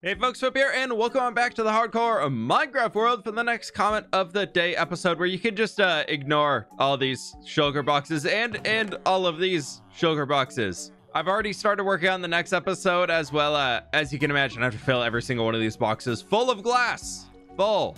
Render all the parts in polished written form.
Hey folks, fWhip here, and welcome on back to the hardcore Minecraft world for the next comment of the day episode, where you can just ignore all these shulker boxes and all of these shulker boxes. I've already started working on the next episode, as well as you can imagine. I have to fill every single one of these boxes full of glass. Full.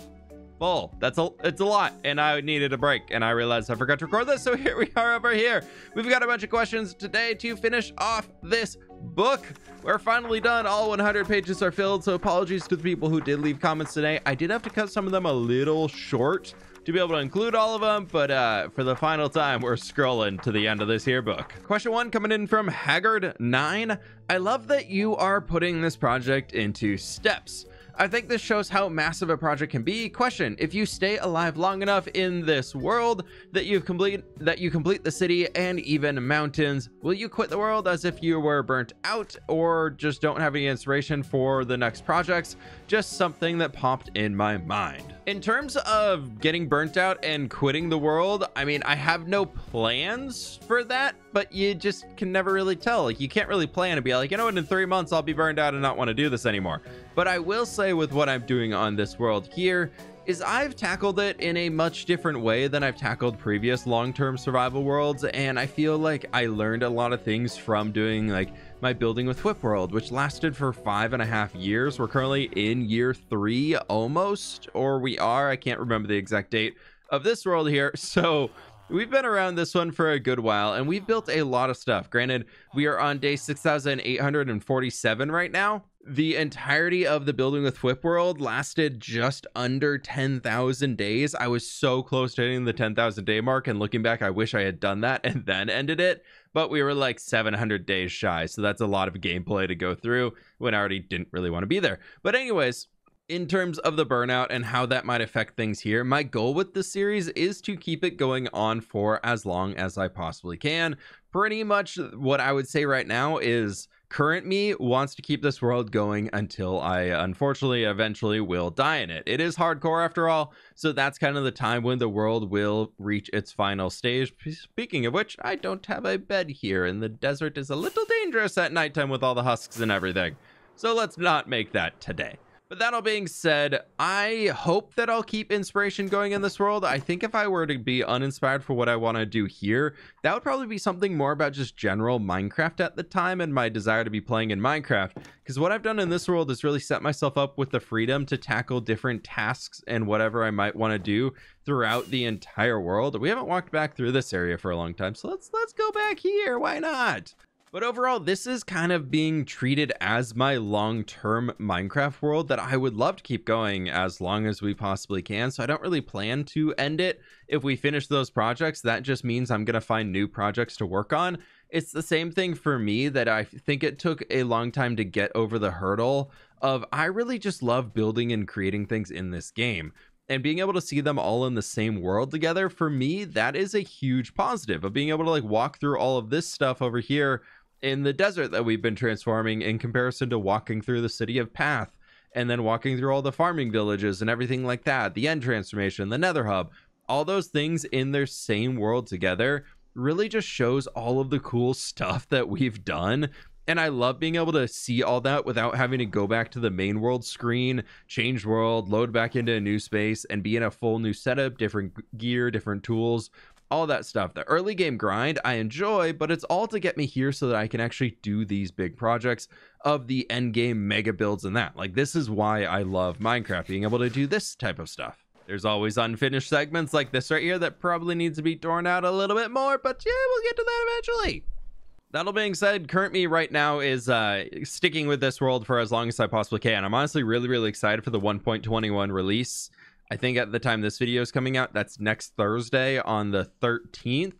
It's a lot, and I needed a break, and I realized I forgot to record this, so here we are over here. We've got a bunch of questions today to finish off this book. We're finally done. All 100 pages are filled, so apologies to the people who did leave comments today. I did have to cut some of them a little short to be able to include all of them, but for the final time, we're scrolling to the end of this here book. Question 1 coming in from Haggard9. I love that you are putting this project into steps. I think this shows how massive a project can be. Question: if you stay alive long enough in this world that you complete the city and even mountains, will you quit the world as if you were burnt out, or just don't have any inspiration for the next projects? Just something that popped in my mind. In terms of getting burnt out and quitting the world, I mean, I have no plans for that, but you just can never really tell. Like, you can't really plan and be like, you know what, in 3 months I'll be burned out and not want to do this anymore. But I will say, with what I'm doing on this world here, is I've tackled it in a much different way than I've tackled previous long-term survival worlds, and I feel like I learned a lot of things from doing like my building with fWhip world, which lasted for 5.5 years. We're currently in year 3 almost, or we are, I can't remember the exact date of this world here. So we've been around this one for a good while, and we've built a lot of stuff. Granted, we are on day 6,847 right now. The entirety of the building with fWhip world lasted just under 10,000 days. I was so close to hitting the 10,000 day mark, and looking back, I wish I had done that and then ended it, but we were like 700 days shy, so that's a lot of gameplay to go through when I already didn't really want to be there. But anyways, in terms of the burnout and how that might affect things here, my goal with this series is to keep it going on for as long as I possibly can. Pretty much what I would say right now is current me wants to keep this world going until I unfortunately eventually will die in it. It is hardcore after all, so that's kind of the time when the world will reach its final stage. Speaking of which, I don't have a bed here, and the desert is a little dangerous at nighttime with all the husks and everything. So let's not make that today. But that all being said, I hope that I'll keep inspiration going in this world. I think if I were to be uninspired for what I want to do here, that would probably be something more about just general Minecraft at the time and my desire to be playing in Minecraft. Because what I've done in this world is really set myself up with the freedom to tackle different tasks and whatever I might want to do throughout the entire world. We haven't walked back through this area for a long time, so let's go back here. Why not? But overall, this is kind of being treated as my long-term Minecraft world that I would love to keep going as long as we possibly can. So I don't really plan to end it. If we finish those projects, that just means I'm going to find new projects to work on. It's the same thing for me, that I think it took a long time to get over the hurdle of I really just love building and creating things in this game. And being able to see them all in the same world together, for me, that is a huge positive of being able to like walk through all of this stuff over here in the desert that we've been transforming, in comparison to walking through the city of Path and then walking through all the farming villages and everything like that, the end transformation, the nether hub, all those things in their same world together really just shows all of the cool stuff that we've done. And I love being able to see all that without having to go back to the main world screen, change world, load back into a new space, and be in a full new setup, different gear, different tools, all that stuff. The early game grind I enjoy, but it's all to get me here so that I can actually do these big projects of the end game mega builds and that. Like, this is why I love Minecraft, being able to do this type of stuff. There's always unfinished segments like this right here that probably needs to be torn out a little bit more, but yeah, we'll get to that eventually. That all being said, current me right now is sticking with this world for as long as I possibly can. I'm honestly really excited for the 1.21 release. I think at the time this video is coming out, that's next Thursday on the 13th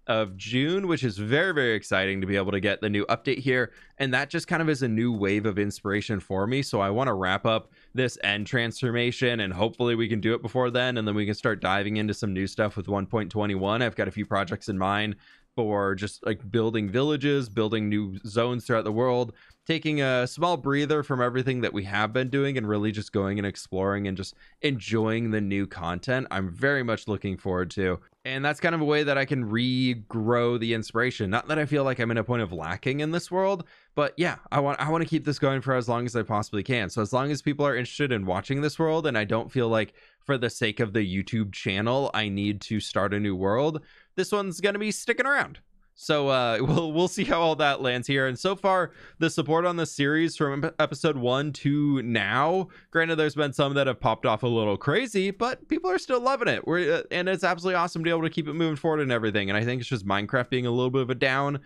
of June, which is very exciting to be able to get the new update here. And that just kind of is a new wave of inspiration for me. So I want to wrap up this end transformation, and hopefully we can do it before then. And then we can start diving into some new stuff with 1.21. I've got a few projects in mind for just like building villages, building new zones throughout the world, taking a small breather from everything that we have been doing and really just going and exploring and just enjoying the new content I'm very much looking forward to. And that's kind of a way that I can regrow the inspiration. Not that I feel like I'm in a point of lacking in this world, but yeah, I want to keep this going for as long as I possibly can. So as long as people are interested in watching this world, and I don't feel like for the sake of the YouTube channel, I need to start a new world, this one's going to be sticking around. So we'll see how all that lands here. And so far, the support on this series from episode 1 to now, granted, there's been some that have popped off a little crazy, but people are still loving it. And it's absolutely awesome to be able to keep it moving forward and everything. And I think it's just Minecraft being a little bit of a down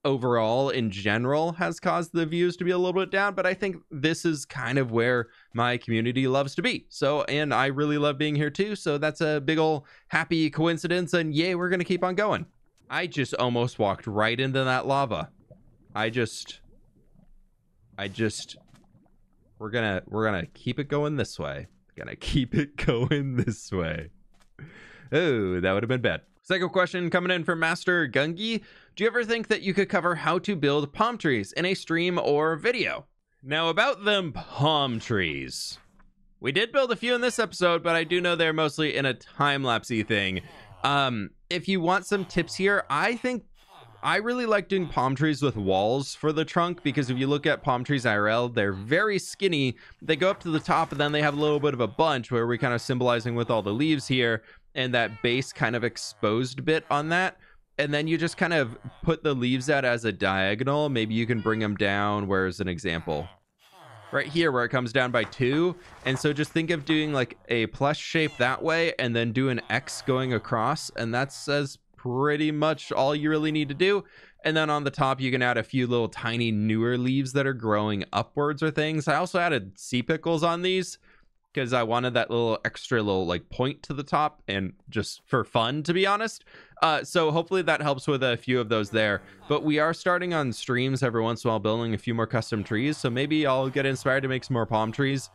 overall in general has caused the views to be a little bit down. But I think this is kind of where my community loves to be. So, and I really love being here too. So that's a big ol' happy coincidence. And yay, we're going to keep on going. I just almost walked right into that lava. We're gonna keep it going this way. Gonna keep it going this way. Oh, that would have been bad. Second question coming in from Master Gungi. Do you ever think that you could cover how to build palm trees in a stream or video? Now about them palm trees. We did build a few in this episode, but I do know they're mostly in a time-lapsey thing. If you want some tips here, I think I really like doing palm trees with walls for the trunk, because if you look at palm trees IRL, they're very skinny. They go up to the top and then they have a little bit of a bunch where we're kind of symbolizing with all the leaves here and that base kind of exposed bit on that. And then you just kind of put the leaves out as a diagonal. Maybe you can bring them down. Where's an example? Right here where it comes down by 2. And so just think of doing like a plus shape that way and then do an X going across, and that says pretty much all you really need to do. And then on the top you can add a few little tiny newer leaves that are growing upwards or things. I also added sea pickles on these because I wanted that little extra little like point to the top, and just for fun, to be honest. So hopefully that helps with a few of those there. But we are starting on streams every once in a while building a few more custom trees. So maybe I'll get inspired to make some more palm trees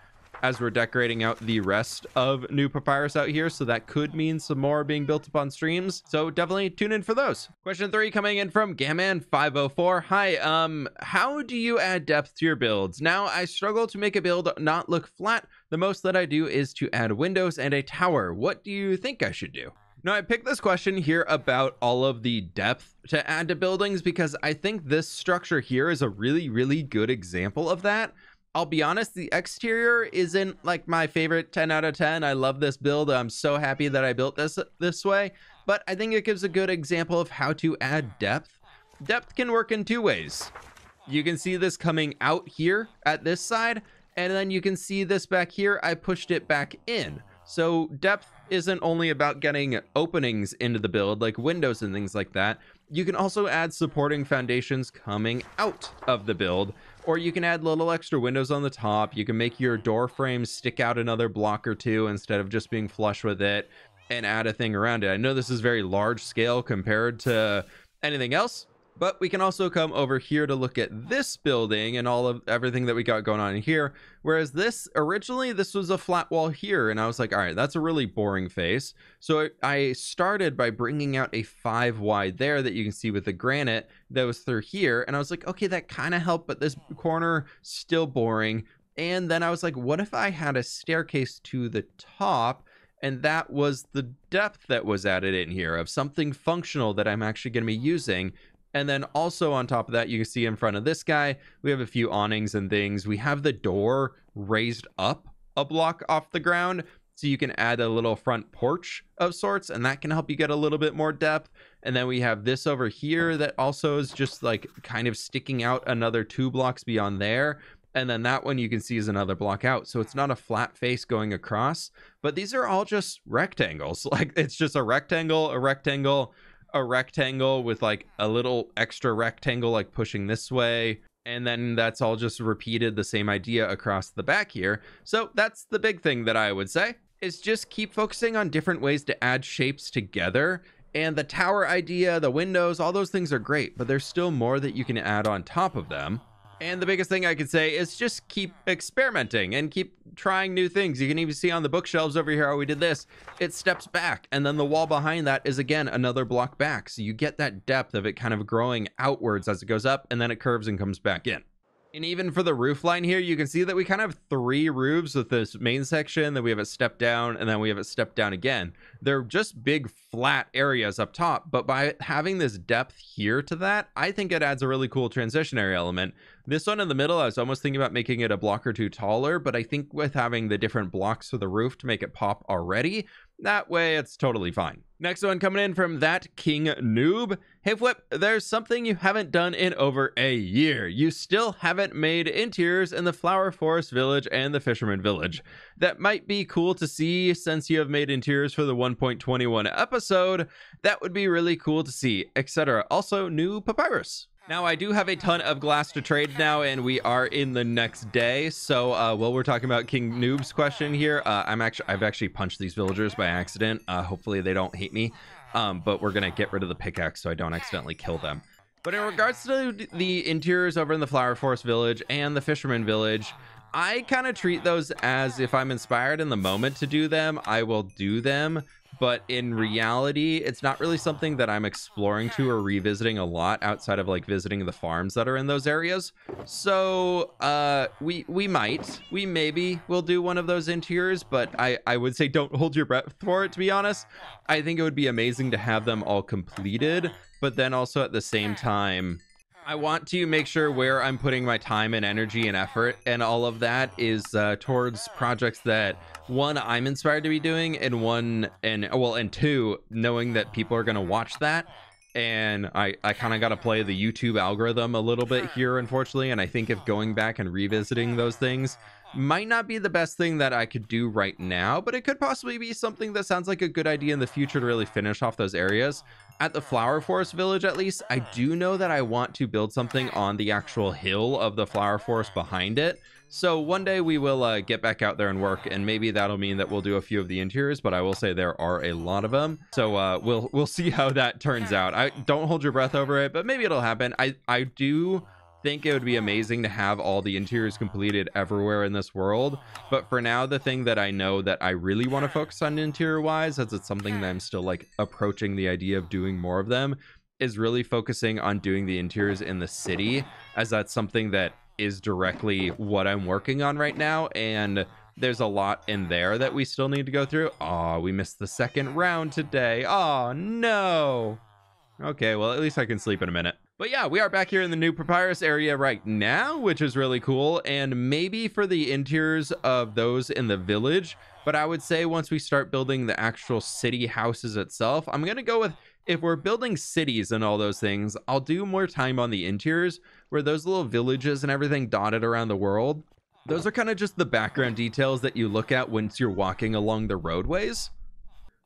as we're decorating out the rest of New Papyrus out here. So that could mean some more being built upon streams. So definitely tune in for those. Question 3 coming in from Gaman504. Hi, how do you add depth to your builds? Now, I struggle to make a build not look flat. The most that I do is to add windows and a tower. What do you think I should do? Now, I picked this question here about all of the depth to add to buildings because I think this structure here is a really, really good example of that. I'll be honest, the exterior isn't like my favorite 10 out of 10. I love this build. I'm so happy that I built this way, but I think it gives a good example of how to add depth. Depth can work in 2 ways. You can see this coming out here at this side, and then you can see this back here. I pushed it back in. So depth isn't only about getting openings into the build, like windows and things like that. You can also add supporting foundations coming out of the build, or you can add little extra windows on the top. You can make your door frames stick out another block or 2 instead of just being flush with it, and add a thing around it. I know this is very large scale compared to anything else, but we can also come over here to look at this building and all of everything that we got going on in here. Whereas this, originally, this was a flat wall here. And I was like, all right, that's a really boring face. So I started by bringing out a 5 wide there that you can see with the granite that was through here. And I was like, okay, that kind of helped, but this corner still boring. And then I was like, what if I had a staircase to the top? And that was the depth that was added in here of something functional that I'm actually going to be using. And then also on top of that, you can see in front of this guy, we have a few awnings and things. We have the door raised up a block off the ground, so you can add a little front porch of sorts, and that can help you get a little bit more depth. And then we have this over here that also is just like kind of sticking out another 2 blocks beyond there. And then that one you can see is another block out. So it's not a flat face going across, but these are all just rectangles. Like it's just a rectangle, a rectangle, a rectangle with like a little extra rectangle like pushing this way, and then that's all just repeated the same idea across the back here. So that's the big thing that I would say, is just keep focusing on different ways to add shapes together. And the tower idea, the windows, all those things are great, but there's still more that you can add on top of them. And the biggest thing I could say is just keep experimenting and keep trying new things. You can even see on the bookshelves over here how we did this. It steps back, and then the wall behind that is again another block back. So you get that depth of it kind of growing outwards as it goes up, and then it curves and comes back in. And even for the roof line here, you can see that we kind of have 3 roofs with this main section, then we have a step down, and then we have a step down again. They're just big flat areas up top, but by having this depth here to that, I think it adds a really cool transitionary element. This one in the middle, I was almost thinking about making it a block or 2 taller, but I think with having the different blocks for the roof to make it pop already, that way it's totally fine. Next one coming in from That King Noob. Hey fWhip, there's something you haven't done in over a year. You still haven't made interiors in the Flower Forest Village and the Fisherman Village. That might be cool to see since you have made interiors for the 1.21 episode. That would be really cool to see, etc. Also, new papyrus. Now, I do have a ton of glass to trade now, and we are in the next day. So, while we're talking about King Noob's question here, I've actually punched these villagers by accident. Hopefully they don't hate me. But we're gonna get rid of the pickaxe so I don't accidentally kill them. But in regards to the interiors over in the Flower Forest Village and the Fisherman Village, I kind of treat those as if I'm inspired in the moment to do them, I will do them. But in reality, it's not really something that I'm exploring to or revisiting a lot outside of like visiting the farms that are in those areas. So we maybe will do one of those interiors, but I would say don't hold your breath for it, to be honest. I think it would be amazing to have them all completed, but then also at the same time, I want to make sure where I'm putting my time and energy and effort and all of that is towards projects that, one, I'm inspired to be doing, and two, knowing that people are going to watch that. And I kind of got to play the YouTube algorithm a little bit here, unfortunately. And I think if going back and revisiting those things might not be the best thing that I could do right now, but it could possibly be something that sounds like a good idea in the future to really finish off those areas. At the Flower Forest Village, at least, I do know that I want to build something on the actual hill of the Flower Forest behind it. So one day we will get back out there and work, and maybe that'll mean that we'll do a few of the interiors, but I will say there are a lot of them. So we'll see how that turns out. I don't hold your breath over it, but maybe it'll happen. I do think it would be amazing to have all the interiors completed everywhere in this world, but for now, the thing that I know that I really want to focus on interior wise, as it's something that I'm still like approaching the idea of doing more of them, is really focusing on doing the interiors in the city, as that's something that is directly what I'm working on right now, and there's a lot in there that we still need to go through. Oh, we missed the second round today. Oh no. Okay, well, at least I can sleep in a minute. But yeah, we are back here in the new papyrus area right now, which is really cool. And maybe for the interiors of those in the village, but I would say once we start building the actual city houses itself, I'm going to go with, if we're building cities and all those things, I'll do more time on the interiors, where those little villages and everything dotted around the world, those are kind of just the background details that you look at once you're walking along the roadways.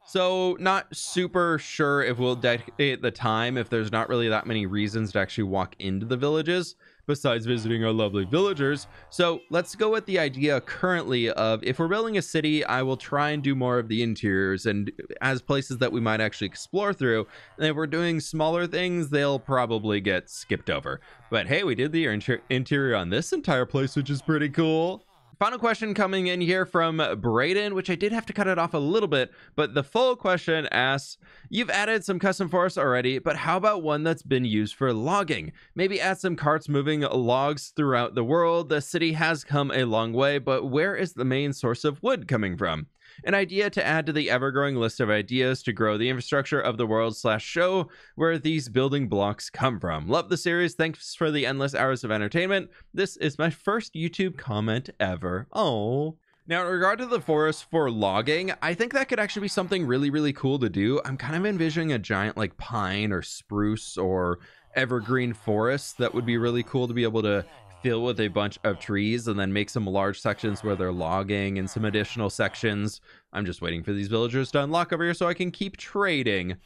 So not super sure if we'll dedicate the time, if there's not really that many reasons to actually walk into the villages besides visiting our lovely villagers. So let's go with the idea currently of, if we're building a city, I will try and do more of the interiors and as places that we might actually explore through. And if we're doing smaller things, they'll probably get skipped over. But hey, we did the interior on this entire place, which is pretty cool. Final question coming in here from Braden, which I did have to cut it off a little bit, but the full question asks, you've added some custom forests already, but how about one that's been used for logging? Maybe add some carts moving logs throughout the world. The city has come a long way, but where is the main source of wood coming from? An idea to add to the ever-growing list of ideas to grow the infrastructure of the world / show where these building blocks come from. Love the series. Thanks for the endless hours of entertainment. This is my first YouTube comment ever. Oh. Now, in regard to the forest for logging, I think that could actually be something really, really cool to do. I'm kind of envisioning a giant like pine or spruce or evergreen forest that would be really cool to be able to fill with a bunch of trees and then make some large sections where they're logging and some additional sections. I'm just waiting for these villagers to unlock over here so I can keep trading.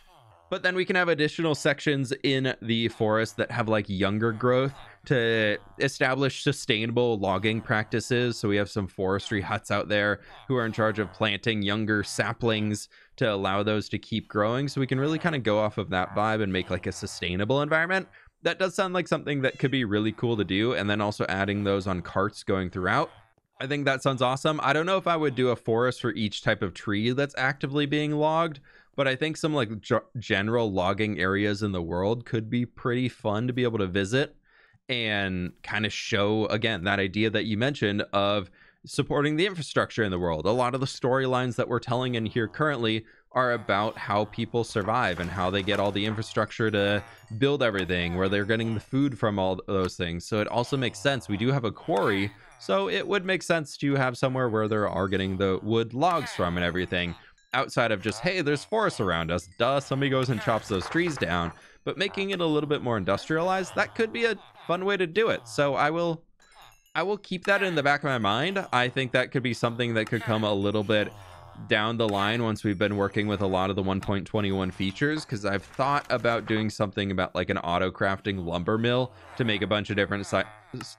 But then we can have additional sections in the forest that have like younger growth to establish sustainable logging practices. So we have some forestry huts out there who are in charge of planting younger saplings to allow those to keep growing. So we can really kind of go off of that vibe and make like a sustainable environment. That does sound like something that could be really cool to do. And then also adding those on carts going throughout. I think that sounds awesome. I don't know if I would do a forest for each type of tree that's actively being logged, but I think some like general logging areas in the world could be pretty fun to be able to visit. and kind of show again that idea that you mentioned of supporting the infrastructure in the world. A lot of the storylines that we're telling in here currently are about how people survive and how they get all the infrastructure to build everything, where they're getting the food from, all those things. So it also makes sense. We do have a quarry, so it would make sense to have somewhere where they are getting the wood logs from and everything, outside of just, hey, there's forests around us, duh, somebody goes and chops those trees down. But making it a little bit more industrialized, that could be a fun way to do it. So I will keep that in the back of my mind. I think that could be something that could come a little bit down the line once we've been working with a lot of the 1.21 features, because I've thought about doing something about like an auto crafting lumber mill to make a bunch of different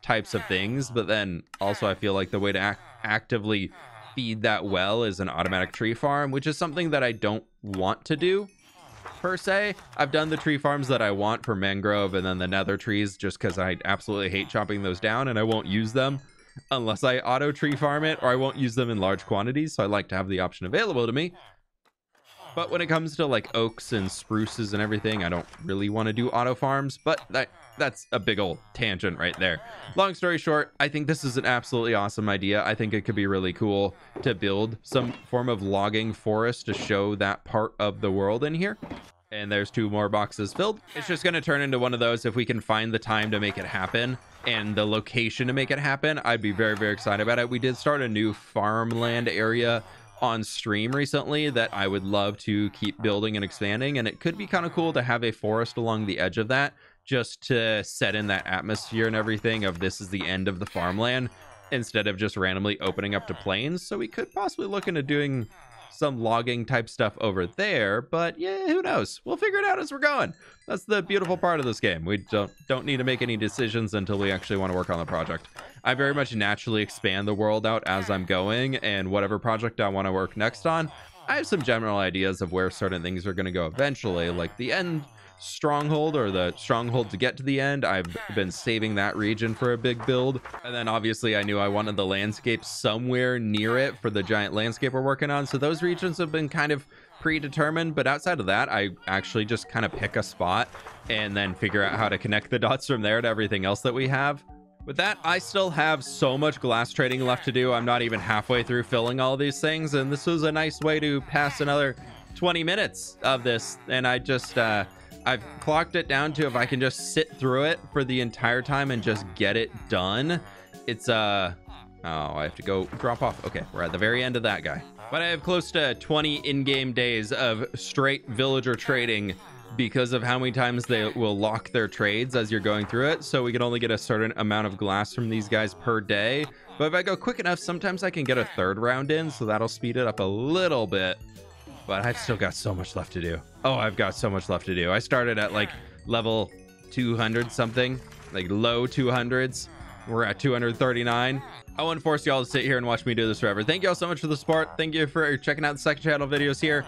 types of things. But then also I feel like the way to actively feed that well is an automatic tree farm, which is something that I don't want to do per se. I've done the tree farms that I want for mangrove and then the nether trees, just because I absolutely hate chopping those down, and I won't use them unless I auto tree farm it, or I won't use them in large quantities. So I like to have the option available to me. But when it comes to like oaks and spruces and everything, I don't really want to do auto farms. But that's a big old tangent right there. Long story short, I think this is an absolutely awesome idea. I think it could be really cool to build some form of logging forest to show that part of the world in here. And there's 2 more boxes filled. It's just going to turn into one of those, if we can find the time to make it happen and the location to make it happen, I'd be very, very excited about it. We did start a new farmland area on stream recently that I would love to keep building and expanding, and it could be kind of cool to have a forest along the edge of that, just to set in that atmosphere and everything of this is the end of the farmland, instead of just randomly opening up to plains. So we could possibly look into doing some logging type stuff over there, but yeah, who knows? We'll figure it out as we're going. That's the beautiful part of this game. We don't need to make any decisions until we actually want to work on the project. I very much naturally expand the world out as I'm going, and whatever project I want to work next on, I have some general ideas of where certain things are going to go eventually, like the end stronghold, or the stronghold to get to the end. I've been saving that region for a big build, and then obviously I knew I wanted the landscape somewhere near it for the giant landscape we're working on, so those regions have been kind of predetermined. But outside of that, I actually just kind of pick a spot and then figure out how to connect the dots from there to everything else that we have. With that, I still have so much glass trading left to do. I'm not even halfway through filling all these things, and this was a nice way to pass another 20 minutes of this. And I just I've clocked it down to, if I can just sit through it for the entire time and just get it done. It's oh, I have to go drop off. Okay, we're at the very end of that guy. But I have close to 20 in-game days of straight villager trading because of how many times they will lock their trades as you're going through it. So we can only get a certain amount of glass from these guys per day. But if I go quick enough, sometimes I can get a 3rd round in, so that'll speed it up a little bit. But I've still got so much left to do. Oh, I've got so much left to do. I started at like level 200 something, like low 200s. We're at 239. I wouldn't force y'all to sit here and watch me do this forever. Thank y'all so much for the support. Thank you for checking out the second channel videos here.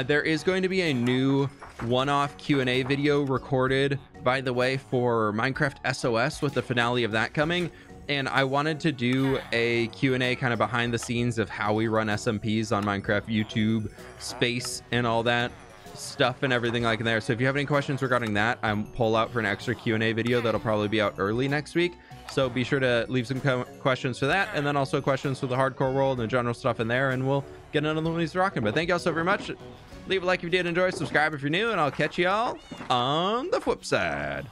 There is going to be a new one-off Q&A video recorded, by the way, for Minecraft SOS, with the finale of that coming. And I wanted to do a Q&A kind of behind the scenes of how we run SMPs on Minecraft YouTube space and all that stuff and everything like there. So if you have any questions regarding that, I'm pull out for an extra Q&A video that'll probably be out early next week. So be sure to leave some questions for that, and then also questions for the hardcore world and general stuff in there, and we'll get another one of these rocking. But thank y'all so very much. Leave a like if you did enjoy, subscribe if you're new, and I'll catch y'all on the flip side.